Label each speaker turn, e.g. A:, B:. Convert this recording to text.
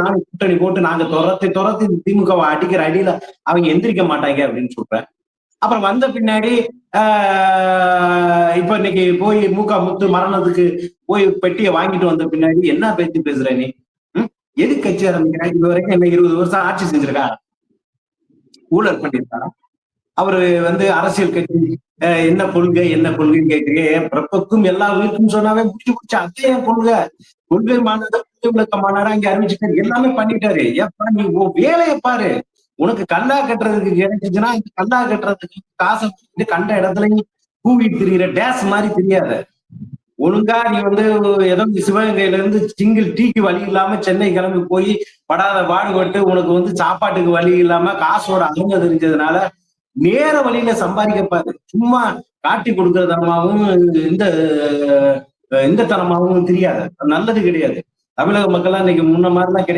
A: நானும் கூட்டணி போட்டு நாங்க துரத்தி துரத்தி திமுகவை அடிக்கிற அடியில அவங்க எந்திரிக்க மாட்டாங்க அப்படின்னு சொல்றேன். அப்புறம் வந்த பின்னாடி இப்ப இன்னைக்கு போய் முத்து மரணத்துக்கு போய் பெட்டியை வாங்கிட்டு வந்த பின்னாடி என்ன பேச்சு பேசுற நீ? எது கட்சி ஆரம்பிக்கிறேன்? இது வரைக்கும் என்ன 20 வருஷம் ஆட்சி செஞ்சிருக்கா? ஊழல் பண்ணிருக்காரா? அவரு அரசியல் கட்சி என்ன கொள்கைன்னு கேட்கிறீங்க. பிறப்புக்கும் எல்லா உயிருக்கும் சொன்னாவே முடிச்சு முடிச்சு அதே கொள்கை கொள்கை மாநாடு விளக்க மாநாடு அங்க அறிவிச்சுட்டாரு, எல்லாமே பண்ணிட்டாரு. ஏப்பா நீ வேலையை பாரு. உனக்கு கல்லா கட்டுறதுக்கு கிடைச்சிச்சுன்னா இந்த கல்லா கட்டுறதுக்கு காசை கண்ட இடத்துலயும் கூவிட்டு திரியிற டேஸ் மாதிரி தெரியாத. ஒழுங்கா நீ ஏதோ சிவகங்கையில இருந்து சிங்கிள் டீக்கு வழி இல்லாம சென்னை கிளம்பி போய் படாத பாடுபட்டு உனக்கு சாப்பாட்டுக்கு வழி இல்லாம காசோட அருமை தெரிஞ்சதுனால நேர வழியில சம்பாதிக்கப்பாரு. சும்மா காட்டி கொடுக்கிற தனமாவும் இந்த தனமாவும் தெரியாது. நல்லது கிடையாது. தமிழக மக்கள் இன்னைக்கு முன்ன மாதிரிலாம் கிடையாது.